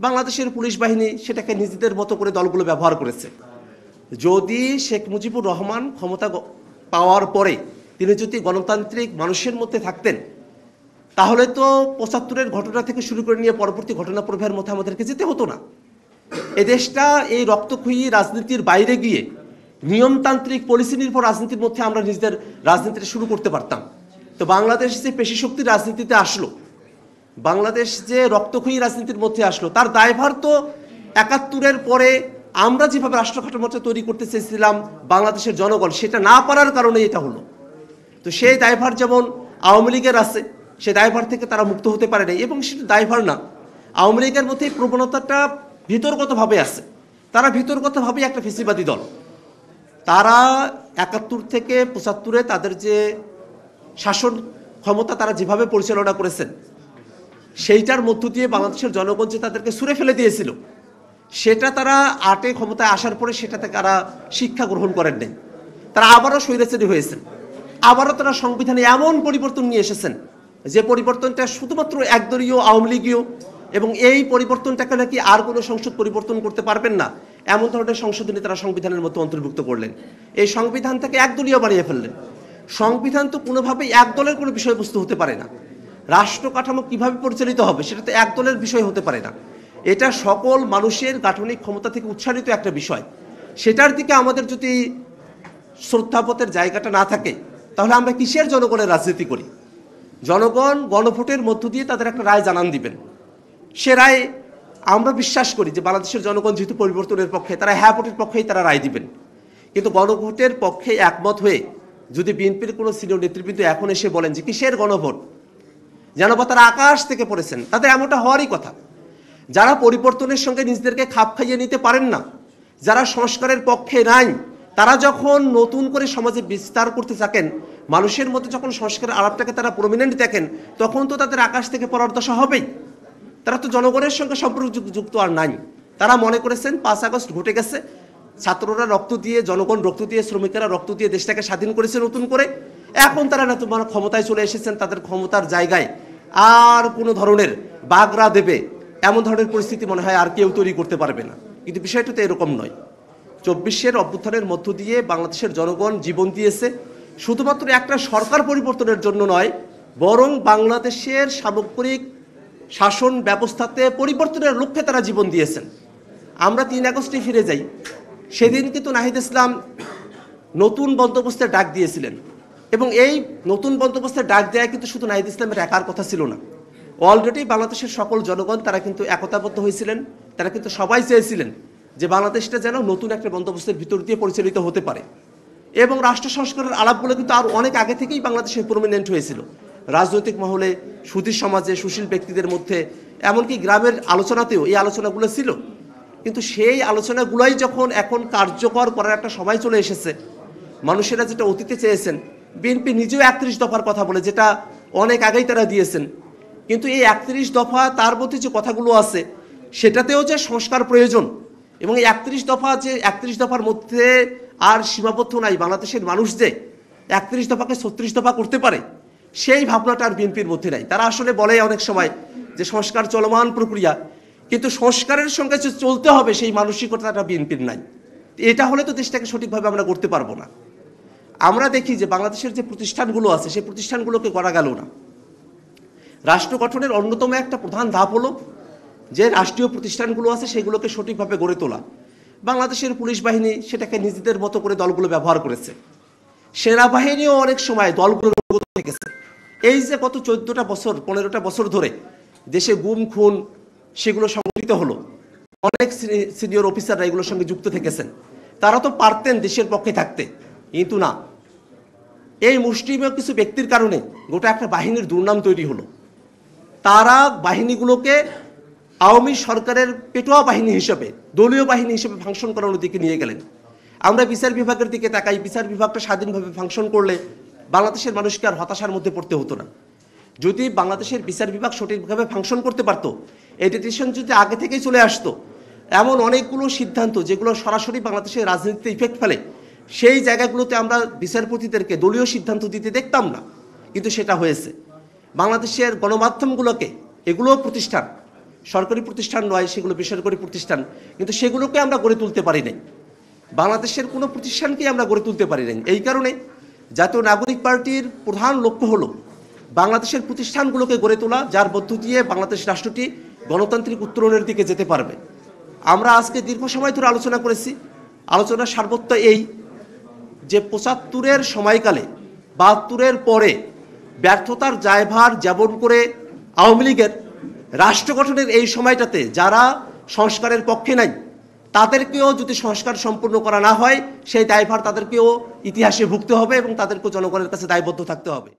বাংলাদেশের পুলিশ বাহিনী সেটাকে নিজেদের মতো করে দলগুলো ব্যবহার করেছে। যদি শেখ মুজিবুর রহমান ক্ষমতা পাওয়ার পরে তিনি যদি গণতান্ত্রিক মানুষের মধ্যে থাকতেন, তাহলে তো ৭৫-এর ঘটনা থেকে শুরু করে নিয়ে পরবর্তী ঘটনা প্রবাহের মধ্যে আমাদেরকে যেতে হতো না। এ দেশটা এই রক্তক্ষয়ী রাজনীতির বাইরে গিয়ে নিয়মতান্ত্রিক পলিসি নির্ভর রাজনীতির মধ্যে আমরা নিজেদের রাজনীতিটা শুরু করতে পারতাম। তো বাংলাদেশ যে পেশি শক্তির রাজনীতিতে আসলো, বাংলাদেশ যে রক্তক্ষয়ী রাজনীতির মধ্যে আসলো, তার দায়ভার তো ৭১-এর পরে আমরা যেভাবে রাষ্ট্র কাঠামোটা তৈরি করতে চেয়েছিলাম বাংলাদেশের জনগণ, সেটা না পারার কারণে এটা হলো। তো সেই দায়ভার যেমন আওয়ামী লীগের আছে, সেই দায়ভার থেকে তারা মুক্ত হতে পারে নাই। এবং সেটা দায়ভার না, আওয়ামী লীগের মধ্যে প্রবণতাটা ভিতরগতভাবে আছে। তারা ভিতরগতভাবেই একটা ফেসিবাদী দল। তারা ৭১ থেকে ৭৫-এ তাদের যে শাসন ক্ষমতা তারা যেভাবে পরিচালনা করেছেন, সেইটার মধ্য দিয়ে বাংলাদেশের জনগণ যে তাদেরকে ছুঁড়ে ফেলে দিয়েছিল, সেটা তারা ৮-এ ক্ষমতায় আসার পরে সেটাতে তারা শিক্ষা গ্রহণ করেন নাই। তারা আবারও স্বৈরাচারী হয়েছেন, আবারও তারা সংবিধানে এমন পরিবর্তন নিয়ে এসেছেন যে পরিবর্তনটা শুধুমাত্র একদলীয় আওয়ামী লীগীয়, এবং এই পরিবর্তনটাকে নাকি আর কোনো সংসদ পরিবর্তন করতে পারবেন না, এমন ধরনের সংশোধনী তারা সংবিধানের মধ্যে অন্তর্ভুক্ত করলেন। এই সংবিধানটাকে একদলীয় বানিয়ে ফেললেন। সংবিধান তো কোনোভাবেই এক দলের কোনো বিষয়বস্তু হতে পারে না। রাষ্ট্র কাঠামো কীভাবে পরিচালিত হবে সেটা তো এক দলের বিষয় হতে পারে না। এটা সকল মানুষের গাঠনিক ক্ষমতা থেকে উচ্চারিত একটা বিষয়। সেটার দিকে আমাদের যদি শ্রদ্ধাবোধের জায়গাটা না থাকে, তাহলে আমরা কিসের জনগণের রাজনীতি করি? জনগণ গণভোটের মধ্য দিয়ে তাদের একটা রায় জানান দিবেন। সে রায় আমরা বিশ্বাস করি যে বাংলাদেশের জনগণ যেহেতু পরিবর্তনের পক্ষে, তারা হ্যাঁ ভোটের পক্ষেই তারা রায় দিবেন। কিন্তু গণভোটের পক্ষে একমত হয়ে যদি বিএনপির কোনো সিনিয়র নেতৃবৃন্দ এখন এসে বলেন যে কিসের গণভোট, যেন বা তারা আকাশ থেকে পড়েছেন, তাদের এমনটা হওয়ারই কথা। যারা পরিবর্তনের সঙ্গে নিজেদেরকে খাপ খাইয়ে নিতে পারেন না, যারা সংস্কারের পক্ষে নাই, তারা যখন নতুন করে সমাজে বিস্তার করতে থাকেন, মানুষের মধ্যে যখন সংস্কারের আলাপটাকে তারা প্রমিনেন্ট দেখেন, তখন তো তাদের আকাশ থেকে পড়ার দশা হবেই। তারা তো জনগণের সঙ্গে সম্পর্ক যুক্ত আর নাই। তারা মনে করেছেন ৫ আগস্ট ঘটে গেছে, ছাত্ররা রক্ত দিয়ে, জনগণ রক্ত দিয়ে, শ্রমিকেরা রক্ত দিয়ে দেশটাকে স্বাধীন করেছে নতুন করে। এখন তারা না তোমার ক্ষমতায় চলে এসেছেন, তাদের ক্ষমতার জায়গায় আর কোনো ধরনের বাগড়া দেবে এমন ধরনের পরিস্থিতি মনে হয় আর কেউ তৈরি করতে পারবে না। কিন্তু বিষয়টা তো এরকম নয়। ২৪-এর অভ্যুত্থানের মধ্য দিয়ে বাংলাদেশের জনগণ জীবন দিয়েছে, শুধুমাত্র একটা সরকার পরিবর্তনের জন্য নয়, বরং বাংলাদেশের সামগ্রিক শাসন ব্যবস্থাতে পরিবর্তনের লক্ষ্যে তারা জীবন দিয়েছেন। আমরা ৩ আগস্টে ফিরে যাই। সেদিন কিন্তু নাহিদ ইসলাম নতুন বন্দোবস্তের ডাক দিয়েছিলেন, এবং এই নতুন বন্দোবস্তের ডাক দেওয়া কিন্তু শুধু নাহিদ ইসলামের একার কথা ছিল না। অলরেডি বাংলাদেশের সকল জনগণ তারা কিন্তু একতাবদ্ধ হয়েছিলেন। তারা কিন্তু সবাই চেয়েছিলেন যে বাংলাদেশটা যেন নতুন একটা বন্দোবস্তের ভিতর দিয়ে পরিচালিত হতে পারে। এবং রাষ্ট্র সংস্কারের আলাপগুলো কিন্তু আর অনেক আগে থেকেই বাংলাদেশে প্রমিনেন্ট হয়েছিল, রাজনৈতিক মহলে, সুধীর সমাজে, সুশীল ব্যক্তিদের মধ্যে, এমনকি গ্রামের আলোচনাতেও এই আলোচনাগুলো ছিল। কিন্তু সেই আলোচনাগুলোই যখন এখন কার্যকর করার একটা সময় চলে এসেছে, মানুষেরা যেটা অতীতে চেয়েছেন, বিএনপি নিজেও ৩১ দফার কথা বলে, যেটা অনেক আগেই তারা দিয়েছেন। কিন্তু এই ৩১ দফা, তার মধ্যে যে কথাগুলো আছে সেটাতেও যে সংস্কার প্রয়োজন, এবং এই ৩১ দফা যে ৩১ দফার মধ্যে আর সীমাবদ্ধ নাই, বাংলাদেশের মানুষ যে ৩১ দফাকে ৩৬ দফা করতে পারে, সেই ভাবনাটা আর বিএনপির মধ্যে নাই। তারা আসলে বলে অনেক সময় যে সংস্কার চলমান প্রক্রিয়া, কিন্তু সংস্কারের সঙ্গে যে চলতে হবে সেই মানসিকতাটা বিএনপির নাই। এটা হলে তো দেশটাকে সঠিকভাবে আমরা করতে পারবো না। আমরা দেখি যে বাংলাদেশের যে প্রতিষ্ঠানগুলো আছে সেই প্রতিষ্ঠানগুলোকে করা গেল না। রাষ্ট্র গঠনের অন্যতম একটা প্রধান ধাপ হলো যে রাষ্ট্রীয় প্রতিষ্ঠানগুলো আছে সেগুলোকে সঠিকভাবে গড়ে তোলা। বাংলাদেশের পুলিশ বাহিনী সেটাকে নিজেদের মতো করে দলগুলো ব্যবহার করেছে। সেনাবাহিনীও অনেক সময় দলগুলোর থেকেছে। এই যে গত 14টা বছর 15টা বছর ধরে দেশে গুম খুন সেগুলো সংঘটিত হলো, অনেক সিনিয়র অফিসাররা এগুলোর সঙ্গে যুক্ত থেকেছেন। তারা তো পারতেন দেশের পক্ষে থাকতে, কিন্তু না, এই মুষ্টিমেয় কিছু ব্যক্তির কারণে গোটা একটা বাহিনীর দুর্নাম তৈরি হলো। তারা বাহিনীগুলোকে আওয়ামী সরকারের পেটোয়া বাহিনী হিসেবে, দলীয় বাহিনী হিসেবে ফাংশন করানোর দিকে নিয়ে গেলেন। আমরা বিচার বিভাগের দিকে তাকাই, বিচার বিভাগটা স্বাধীনভাবে ফাংশন করলে বাংলাদেশের মানুষকে আর হতাশার মধ্যে পড়তে হতো না। যদি বাংলাদেশের বিচার বিভাগ সঠিকভাবে ফাংশন করতে পারতো, এই ডিসিশন যদি আগে থেকেই চলে আসতো, এমন অনেকগুলো সিদ্ধান্ত যেগুলো সরাসরি বাংলাদেশের রাজনীতিতে ইফেক্ট ফেলে, সেই জায়গাগুলোতে আমরা বিচারপতিদেরকে দলীয় সিদ্ধান্ত দিতে দেখতাম না। কিন্তু সেটা হয়েছে। বাংলাদেশের গণমাধ্যমগুলোকে, এগুলোও প্রতিষ্ঠান, সরকারি প্রতিষ্ঠান নয়, সেগুলো বেসরকারি প্রতিষ্ঠান, কিন্তু সেগুলোকে আমরা গড়ে তুলতে পারি নাই। বাংলাদেশের কোনো প্রতিষ্ঠানকেই আমরা গড়ে তুলতে পারি নাই। এই কারণে জাতীয় নাগরিক পার্টির প্রধান লক্ষ্য হলো বাংলাদেশের প্রতিষ্ঠানগুলোকে গড়ে তোলা, যার মধ্য দিয়ে বাংলাদেশ রাষ্ট্রটি গণতান্ত্রিক উত্তরণের দিকে যেতে পারবে। আমরা আজকে দীর্ঘ সময় ধরে আলোচনা করেছি। আলোচনার সারবত্য এই যে ৭৫-এর সময়কালে ৭২-এর পরে ব্যর্থতার দায়ভার যেমন করে আওয়ামী লীগের, রাষ্ট্র গঠনের এই সময়টাতে যারা সংস্কারের পক্ষে নাই তাদেরকেও যদি সংস্কার সম্পূর্ণ করা না হয়, সেই দায়ভার তাদেরকেও ইতিহাসে ভুগতে হবে এবং তাদেরকেও জনগণের কাছে দায়বদ্ধ থাকতে হবে।